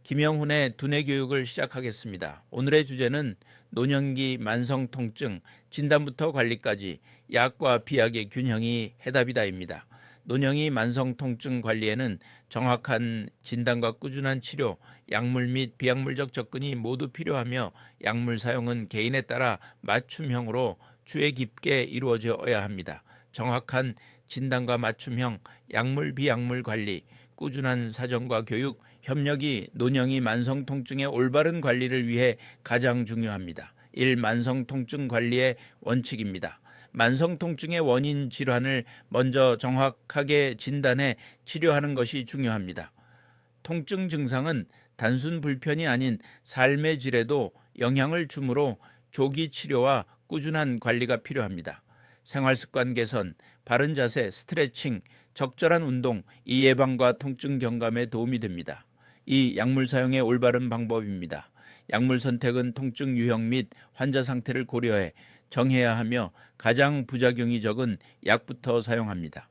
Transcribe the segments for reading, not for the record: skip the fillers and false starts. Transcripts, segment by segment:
김영훈의 두뇌 교육을 시작하겠습니다. 오늘의 주제는 노년기 만성 통증, 진단부터 관리까지 약과 비약의 균형이 해답이다입니다. 노년기 만성 통증 관리에는 정확한 진단과 꾸준한 치료, 약물 및 비약물적 접근이 모두 필요하며 약물 사용은 개인에 따라 맞춤형으로 주의 깊게 이루어져야 합니다. 정확한 진단과 맞춤형 약물 비약물 관리, 꾸준한 사정과 교육, 협력이 노년기 만성 통증의 올바른 관리를 위해 가장 중요합니다. 1. 만성 통증 관리의 원칙입니다. 만성 통증의 원인 질환을 먼저 정확하게 진단해 치료하는 것이 중요합니다. 통증 증상은 단순 불편이 아닌 삶의 질에도 영향을 주므로 조기 치료와 꾸준한 관리가 필요합니다. 생활습관 개선, 바른 자세, 스트레칭, 적절한 운동, 이 예방과 통증 경감에 도움이 됩니다. 이 약물 사용의 올바른 방법입니다. 약물 선택은 통증 유형 및 환자 상태를 고려해 정해야 하며 가장 부작용이 적은 약부터 사용합니다.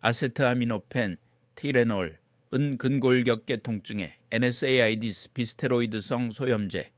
아세트아미노펜, 티레놀, 근골격계 통증에 NSAIDs 비스테로이드성 소염제는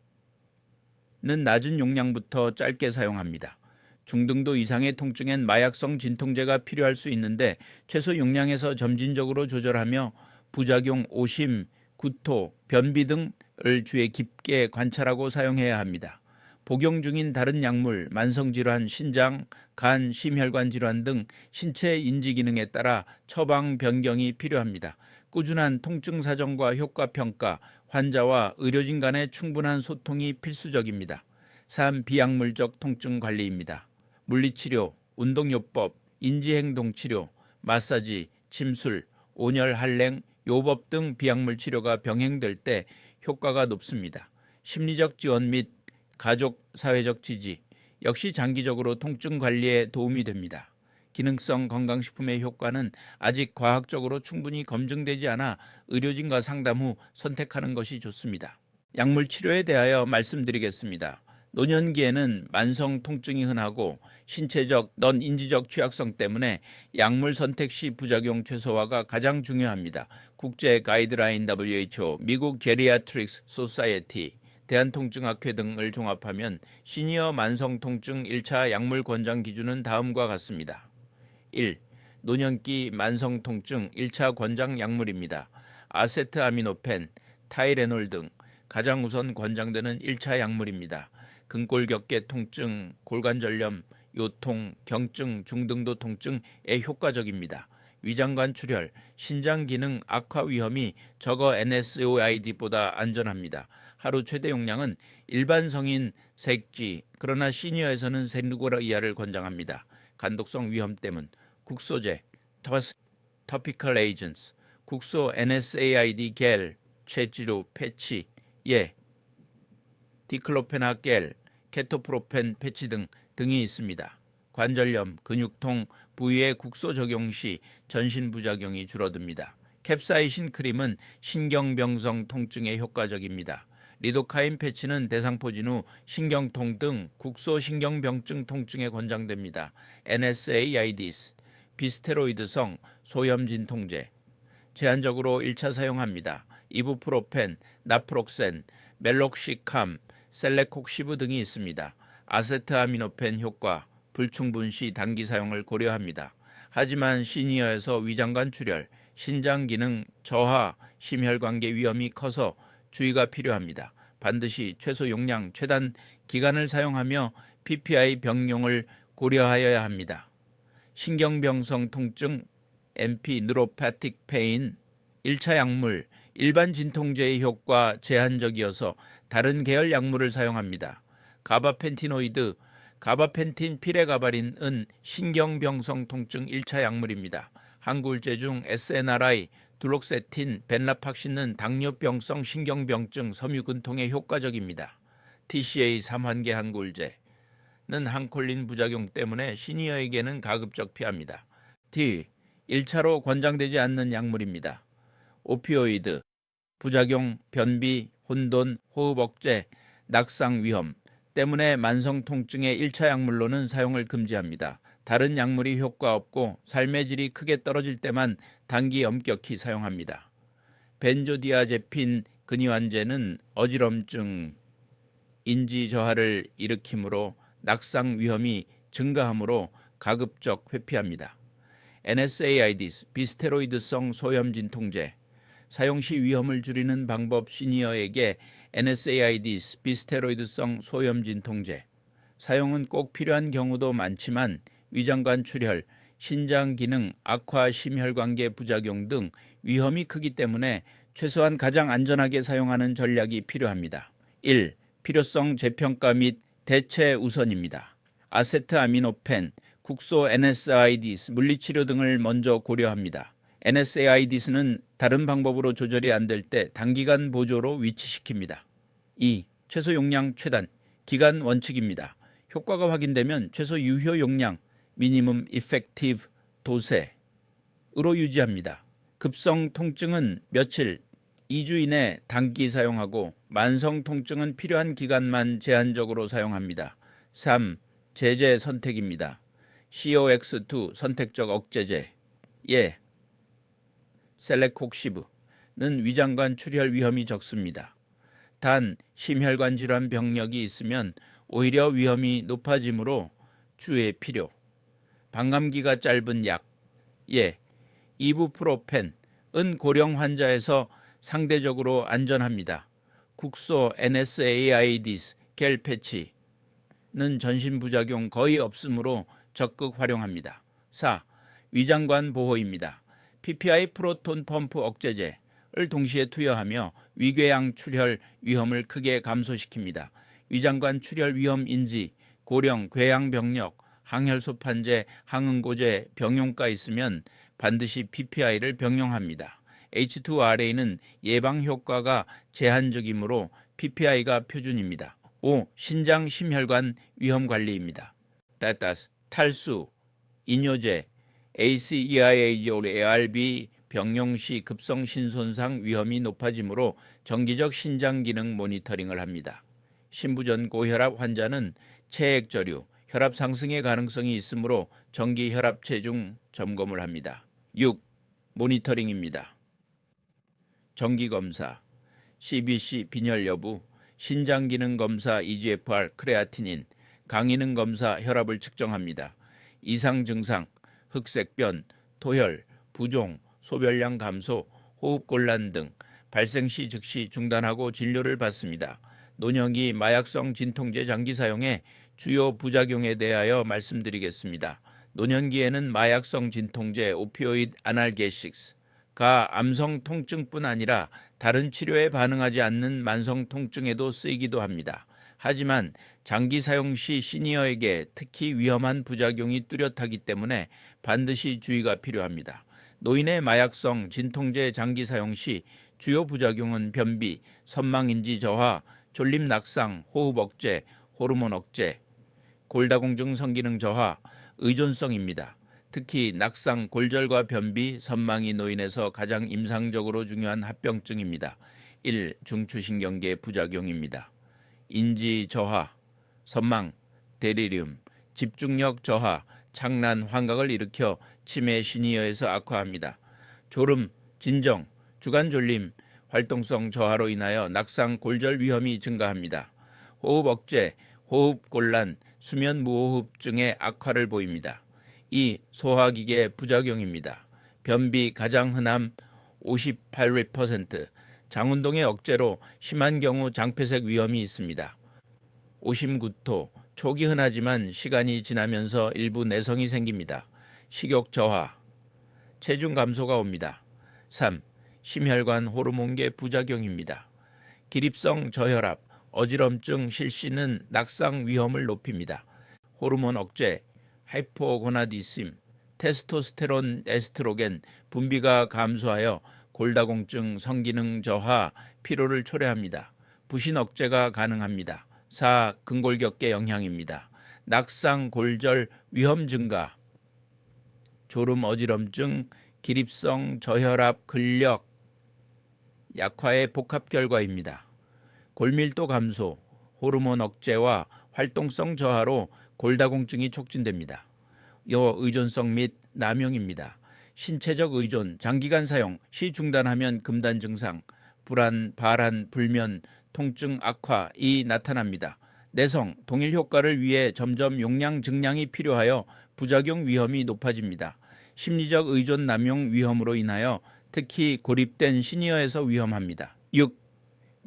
낮은 용량부터 짧게 사용합니다. 중등도 이상의 통증엔 마약성 진통제가 필요할 수 있는데 최소 용량에서 점진적으로 조절하며 부작용, 오심, 구토, 변비 등을 주의 깊게 관찰하고 사용해야 합니다. 복용 중인 다른 약물, 만성질환, 신장, 간, 심혈관 질환 등 신체 인지 기능에 따라 처방 변경이 필요합니다. 꾸준한 통증 사정과 효과 평가, 환자와 의료진 간의 충분한 소통이 필수적입니다. 3. 비약물적 통증 관리입니다. 물리치료, 운동요법, 인지행동치료, 마사지, 침술, 온열 할랭, 요법 등 비약물 치료가 병행될 때 효과가 높습니다. 심리적 지원 및 가족 사회적 지지 역시 장기적으로 통증 관리에 도움이 됩니다. 기능성 건강식품의 효과는 아직 과학적으로 충분히 검증되지 않아 의료진과 상담 후 선택하는 것이 좋습니다. 약물 치료에 대하여 말씀드리겠습니다. 노년기에는 만성 통증이 흔하고 신체적, 인지적 취약성 때문에 약물 선택 시 부작용 최소화가 가장 중요합니다. 국제 가이드라인 WHO, 미국 제리아트릭스 소사이어티, 대한통증학회 등을 종합하면 시니어 만성 통증 1차 약물 권장 기준은 다음과 같습니다. 1. 노년기 만성 통증 1차 권장 약물입니다. 아세트아미노펜, 타이레놀 등 가장 우선 권장되는 1차 약물입니다. 근골격계 통증, 골관절염, 요통, 경증, 중등도 통증에 효과적입니다. 위장관 출혈, 신장 기능 악화 위험이 적어 NSAID보다 안전합니다. 하루 최대 용량은 일반 성인 3끼, 그러나 시니어에서는 3g 이하를 권장합니다. 간독성 위험 때문, 국소제, topical agents, 국소 NSAID 겔, 최지루, 패치, 디클로페나 겔, 케토프로펜 패치 등이 있습니다. 관절염, 근육통, 부위에 국소 적용 시 전신 부작용이 줄어듭니다. 캡사이신 크림은 신경병성 통증에 효과적입니다. 리도카인 패치는 대상포진 후 신경통 등 국소 신경병증 통증에 권장됩니다. NSAIDs, 비스테로이드성 소염 진통제, 제한적으로 1차 사용합니다. 이부프로펜, 나프록센, 멜록시캄, 셀레콕시브 등이 있습니다. 아세트아미노펜 효과, 불충분 시 단기 사용을 고려합니다. 하지만 시니어에서 위장관 출혈, 신장 기능 저하, 심혈관계 위험이 커서 주의가 필요합니다. 반드시 최소 용량, 최단 기간을 사용하며 PPI 병용을 고려하여야 합니다. 신경병성 통증, NP, 뉴로패틱 페인, 1차 약물, 일반 진통제의 효과 제한적이어서 다른 계열 약물을 사용합니다. 가바펜티노이드, 가바펜틴 피레가바린은 신경병성 통증 1차 약물입니다. 항구울제 중 SNRI, 둘록세틴, 벤라팍신은 당뇨병성 신경병증, 섬유근통에 효과적입니다. TCA 3환계 항구울제는 항콜린 부작용 때문에 시니어에게는 가급적 피합니다. D. 1차로 권장되지 않는 약물입니다. 오피오이드, 부작용, 변비, 혼돈, 호흡 억제, 낙상 위험 때문에 만성 통증의 1차 약물로는 사용을 금지합니다. 다른 약물이 효과 없고 삶의 질이 크게 떨어질 때만 단기 엄격히 사용합니다. 벤조디아제핀 근이완제는 어지럼증, 인지 저하를 일으키므로 낙상 위험이 증가하므로 가급적 회피합니다. NSAIDs, 비스테로이드성 소염 진통제. 사용 시 위험을 줄이는 방법. 시니어에게 NSAIDs, 비스테로이드성 소염 진통제. 사용은 꼭 필요한 경우도 많지만 위장관 출혈, 신장 기능 악화, 심혈관계 부작용 등 위험이 크기 때문에 최소한 가장 안전하게 사용하는 전략이 필요합니다. 1. 필요성 재평가 및 대체 우선입니다. 아세트아미노펜, 국소 NSAIDs, 물리치료 등을 먼저 고려합니다. NSAIDs는 다른 방법으로 조절이 안 될 때 단기간 보조로 위치시킵니다. 2. 최소 용량 최단, 기간 원칙입니다. 효과가 확인되면 최소 유효 용량, 미니멈 이펙티브 도세으로 유지합니다. 급성 통증은 며칠, 2주 이내 단기 사용하고 만성 통증은 필요한 기간만 제한적으로 사용합니다. 3. 제제 선택입니다. COX2 선택적 억제제. 예. 셀레콕시브는 위장관 출혈 위험이 적습니다. 단 심혈관 질환 병력이 있으면 오히려 위험이 높아지므로 주의 필요. 반감기가 짧은 약. 예. 이부프로펜은 고령 환자에서 상대적으로 안전합니다. 국소 NSAIDs 겔 패치는 전신 부작용 거의 없으므로 적극 활용합니다. 4. 위장관 보호입니다. PPI 프로톤 펌프 억제제를 동시에 투여하며 위궤양 출혈 위험을 크게 감소시킵니다. 위장관 출혈 위험 인지, 고령, 궤양 병력, 항혈소 판재, 항응고제 병용가 있으면 반드시 PPI를 병용합니다. H2RA는 예방 효과가 제한적이므로 PPI가 표준입니다. 5. 신장 심혈관 위험 관리입니다. 탈수, 이뇨제, ACEIAG/ARB 병용 시 급성 신손상 위험이 높아지므로 정기적 신장 기능 모니터링을 합니다. 신부전 고혈압 환자는 체액저류, 혈압 상승의 가능성이 있으므로 정기 혈압 체중 점검을 합니다. 6. 모니터링입니다. 정기검사, CBC 빈혈 여부, 신장기능 검사 EGFR, 크레아티닌, 강인응 검사 혈압을 측정합니다. 이상 증상, 흑색변, 토혈, 부종, 소변량 감소, 호흡곤란 등 발생 시 즉시 중단하고 진료를 받습니다. 노년기 마약성 진통제 장기 사용의 주요 부작용에 대하여 말씀드리겠습니다. 노년기에는 마약성 진통제 오피오이드 아날게식스가 암성 통증뿐 아니라 다른 치료에 반응하지 않는 만성 통증에도 쓰이기도 합니다. 하지만 장기 사용 시 시니어에게 특히 위험한 부작용이 뚜렷하기 때문에 반드시 주의가 필요합니다. 노인의 마약성 진통제 장기 사용 시 주요 부작용은 변비, 선망인지 저하, 졸림 낙상, 호흡 억제, 호르몬 억제, 골다공증 성기능 저하, 의존성입니다. 특히 낙상, 골절과 변비, 선망이 노인에서 가장 임상적으로 중요한 합병증입니다. 1. 중추신경계 부작용입니다. 인지 저하, 선망, 데리륨, 집중력 저하, 창란, 환각을 일으켜 치매 시니어에서 악화합니다. 졸음, 진정, 주간 졸림, 활동성 저하로 인하여 낙상, 골절 위험이 증가합니다. 호흡 억제, 호흡 곤란, 수면 무호흡증의 악화를 보입니다. 2. 소화기계 부작용입니다. 변비 가장 흔함 58%, 장운동의 억제로 심한 경우 장폐색 위험이 있습니다. 오심구토, 초기 흔하지만 시간이 지나면서 일부 내성이 생깁니다. 식욕 저하, 체중 감소가 옵니다. 3. 심혈관 호르몬계 부작용입니다. 기립성 저혈압, 어지럼증, 실신은 낙상 위험을 높입니다. 호르몬 억제, 하이포고나디즘, 테스토스테론, 에스트로겐 분비가 감소하여 골다공증, 성기능 저하, 피로를 초래합니다. 부신 억제가 가능합니다. 4. 근골격계 영향입니다. 낙상, 골절, 위험 증가, 졸음, 어지럼증, 기립성 저혈압, 근력 약화의 복합 결과입니다. 골밀도 감소, 호르몬 억제와 활동성 저하로 골다공증이 촉진됩니다. 의존성 및 남용입니다. 신체적 의존, 장기간 사용 시 중단하면 금단 증상, 불안, 발한, 불면, 통증 악화이 나타납니다. 내성, 동일 효과를 위해 점점 용량 증량이 필요하여 부작용 위험이 높아집니다. 심리적 의존 남용 위험으로 인하여 특히 고립된 시니어에서 위험합니다. 6.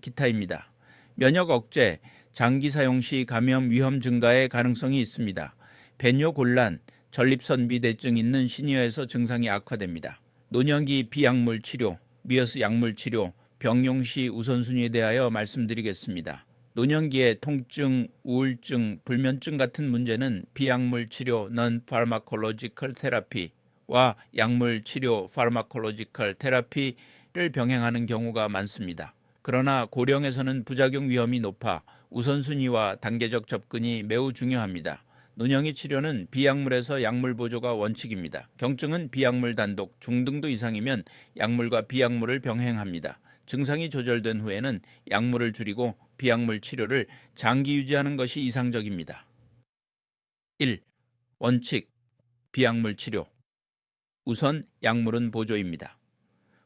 기타입니다. 면역 억제, 장기 사용 시 감염 위험 증가의 가능성이 있습니다. 배뇨 곤란, 전립선비대증 있는 시니어에서 증상이 악화됩니다. 노년기 비약물 치료, 미어스 약물 치료, 병용 시 우선순위에 대하여 말씀드리겠습니다. 노년기의 통증, 우울증, 불면증 같은 문제는 비약물 치료 non-pharmacological therapy와 약물 치료 pharmacological therapy를 병행하는 경우가 많습니다. 그러나 고령에서는 부작용 위험이 높아 우선순위와 단계적 접근이 매우 중요합니다. 노년기 치료는 비약물에서 약물 보조가 원칙입니다. 경증은 비약물 단독, 중등도 이상이면 약물과 비약물을 병행합니다. 증상이 조절된 후에는 약물을 줄이고 비약물 치료를 장기 유지하는 것이 이상적입니다. 1. 원칙, 비약물 치료. 우선 약물은 보조입니다.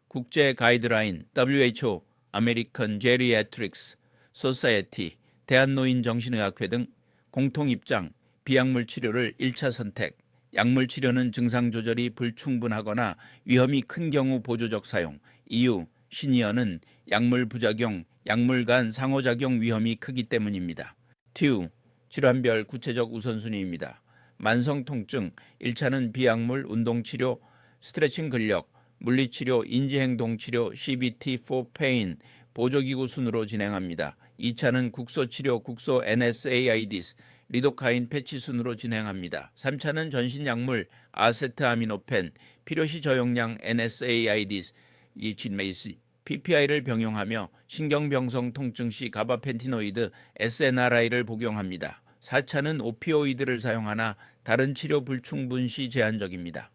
국제 가이드라인 WHO, American Geriatrics Society, 대한노인정신의학회 등 공통 입장, 비약물 치료를 1차 선택, 약물 치료는 증상 조절이 불충분하거나 위험이 큰 경우 보조적 사용, 이유, 시니어는 약물 부작용, 약물 간 상호작용 위험이 크기 때문입니다. 2. 질환별 구체적 우선순위입니다. 만성 통증, 1차는 비약물 운동치료, 스트레칭 근력, 물리치료, 인지행동치료, CBT for pain, 보조기구 순으로 진행합니다. 2차는 국소치료, 국소 NSAIDs, 리도카인 패치 순으로 진행합니다. 3차는 전신약물, 아세트아미노펜, 필요시 저용량 NSAIDs, 이진메이스, PPI를 병용하며 신경병성 통증 시 가바펜티노이드, SNRI를 복용합니다. 4차는 오피오이드를 사용하나 다른 치료 불충분 시 제한적입니다.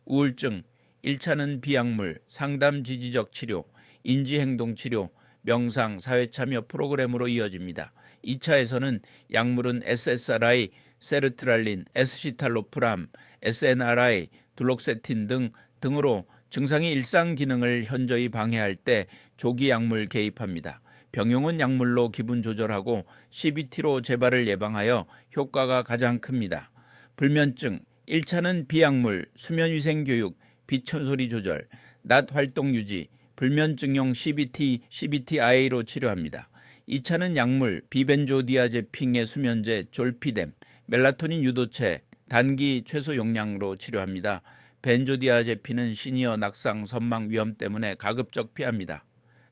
우울증, 1차는 비약물, 상담 지지적 치료, 인지행동치료, 명상, 사회참여 프로그램으로 이어집니다. 2차에서는 약물은 SSRI, 세르트랄린, 에스시탈로프람, SNRI, 둘록세틴 등으로 증상이 일상 기능을 현저히 방해할 때 조기 약물 개입합니다. 병용은 약물로 기분 조절하고 CBT로 재발을 예방하여 효과가 가장 큽니다. 불면증, 1차는 비약물, 수면위생 교육, 빛소리 조절, 낮 활동 유지, 불면증용 CBT-IA로 치료합니다. 2차는 약물, 비벤조디아제핑의 수면제, 졸피뎀, 멜라토닌 유도체, 단기 최소 용량으로 치료합니다. 벤조디아제핀은 시니어 낙상, 선망 위험 때문에 가급적 피합니다.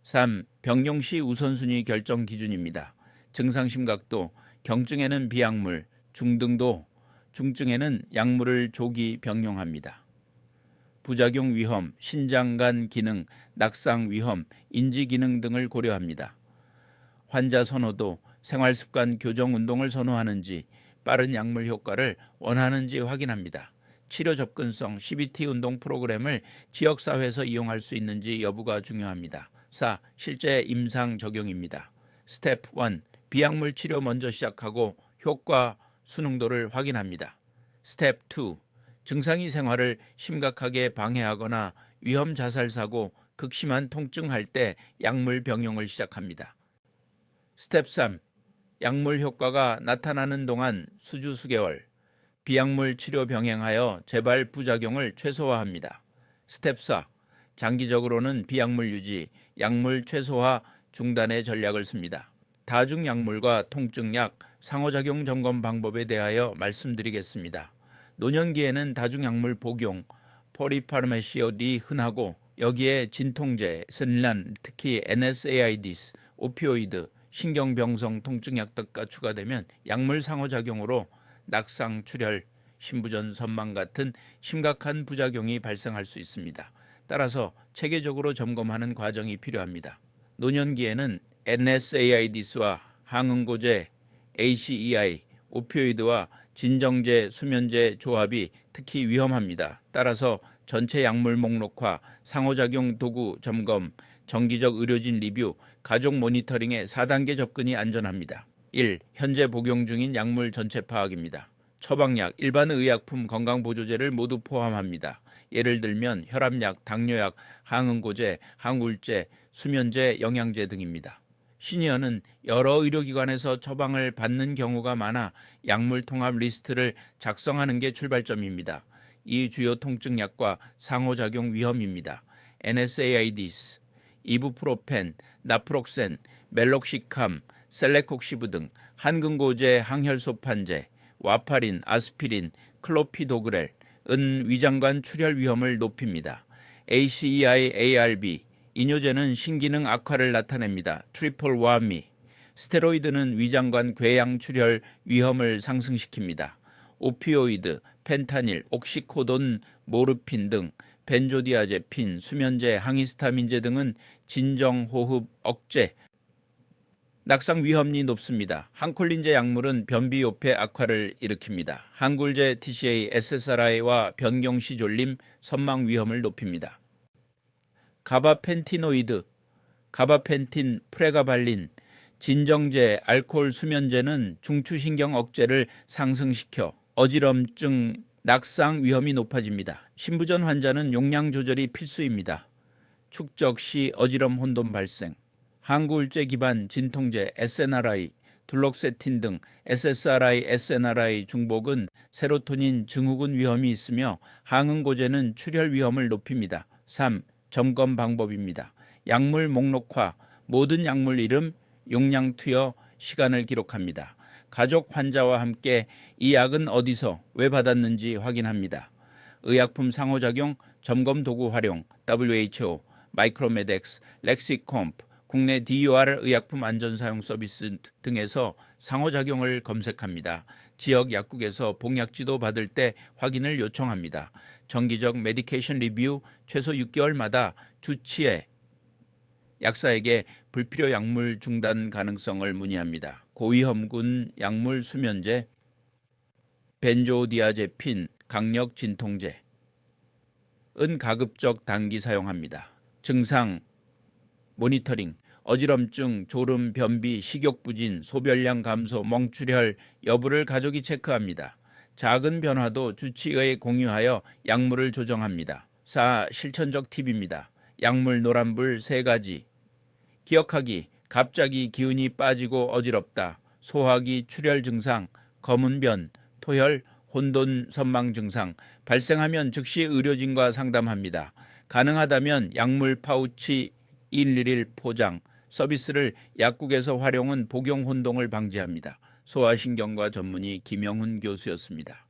3. 병용 시 우선순위 결정 기준입니다. 증상 심각도, 경증에는 비약물, 중등도, 중증에는 약물을 조기 병용합니다. 부작용 위험, 신장 간 기능, 낙상 위험, 인지 기능 등을 고려합니다. 환자 선호도, 생활습관 교정 운동을 선호하는지, 빠른 약물 효과를 원하는지 확인합니다. 치료 접근성, CBT 운동 프로그램을 지역사회에서 이용할 수 있는지 여부가 중요합니다. 4. 실제 임상 적용입니다. 스텝 1. 비약물 치료 먼저 시작하고 효과, 수능도를 확인합니다. 스텝 2. 증상이 생활을 심각하게 방해하거나 위험 자살 사고, 극심한 통증할 때 약물 병용을 시작합니다. 스텝 3. 약물 효과가 나타나는 동안 수주 수개월, 비약물 치료 병행하여 재발 부작용을 최소화합니다. 스텝 4. 장기적으로는 비약물 유지, 약물 최소화 중단의 전략을 씁니다. 다중약물과 통증약, 상호작용 점검 방법에 대하여 말씀드리겠습니다. 노년기에는 다중약물 복용, 포리파르메시온이 흔하고 여기에 진통제, 스릴란, 특히 NSAIDs, 오피오이드, 신경병성 통증약 등가 추가되면 약물 상호작용으로 낙상, 출혈, 신부전, 선망 같은 심각한 부작용이 발생할 수 있습니다. 따라서 체계적으로 점검하는 과정이 필요합니다. 노년기에는 NSAIDs와 항응고제, ACEI, 오피오이드와 진정제, 수면제 조합이 특히 위험합니다. 따라서 전체 약물 목록화, 상호작용 도구 점검, 정기적 의료진 리뷰, 가족 모니터링의 4단계 접근이 안전합니다. 1. 현재 복용 중인 약물 전체 파악입니다. 처방약, 일반 의약품, 건강보조제를 모두 포함합니다. 예를 들면 혈압약, 당뇨약, 항응고제, 항우울제, 수면제, 영양제 등입니다. 시니어는 여러 의료기관에서 처방을 받는 경우가 많아 약물 통합 리스트를 작성하는 게 출발점입니다. 이 주요 통증약과 상호작용 위험입니다. NSAIDs, 이부프로펜, 나프록센, 멜록시캄, 셀레콕시브 등 한근고제, 항혈소판제, 와파린, 아스피린, 클로피도그렐, 은 위장관 출혈 위험을 높입니다. ACEI, ARB, 이뇨제는 신기능 악화를 나타냅니다. 트리플 와미, 스테로이드는 위장관 궤양 출혈 위험을 상승시킵니다. 오피오이드, 펜타닐, 옥시코돈, 모르핀 등 벤조디아제핀, 수면제, 항히스타민제 등은 진정, 호흡, 억제, 낙상 위험이 높습니다. 항콜린제 약물은 변비요폐 악화를 일으킵니다. 항굴제, TCA, SSRI와 변경시졸림, 선망 위험을 높입니다. 가바펜티노이드, 가바펜틴, 프레가발린, 진정제, 알코올 수면제는 중추신경 억제를 상승시켜 어지럼증, 낙상 위험이 높아집니다. 신부전 환자는 용량 조절이 필수입니다. 축적 시 어지럼 혼돈 발생, 항구울제 기반 진통제 SNRI, 둘록세틴 등 SSRI, SNRI 중복은 세로토닌 증후군 위험이 있으며 항응고제는 출혈 위험을 높입니다. 3. 점검 방법입니다. 약물 목록화, 모든 약물 이름, 용량 투여, 시간을 기록합니다. 가족 환자와 함께 이 약은 어디서 왜 받았는지 확인합니다. 의약품 상호작용, 점검 도구 활용, WHO, 마이크로메덱스, 렉시콤프, 국내 DUR 의약품 안전사용 서비스 등에서 상호작용을 검색합니다. 지역 약국에서 복약지도 받을 때 확인을 요청합니다. 정기적 메디케이션 리뷰 최소 6개월마다 주치의 약사에게 불필요 약물 중단 가능성을 문의합니다. 고위험군 약물 수면제, 벤조디아제핀, 강력 진통제, 은 가급적 단기 사용합니다. 증상 모니터링, 어지럼증, 졸음, 변비, 식욕부진, 소변량 감소, 멍출혈 여부를 가족이 체크합니다. 작은 변화도 주치의에 공유하여 약물을 조정합니다. 4. 실천적 팁입니다. 약물 노란불 3가지. 기억하기, 갑자기 기운이 빠지고 어지럽다, 소화기 출혈 증상, 검은 변, 토혈, 혼돈 선망 증상 발생하면 즉시 의료진과 상담합니다. 가능하다면 약물 파우치 111 포장 서비스를 약국에서 활용은 복용 혼동을 방지합니다. 소아신경과 전문의 김영훈 교수였습니다.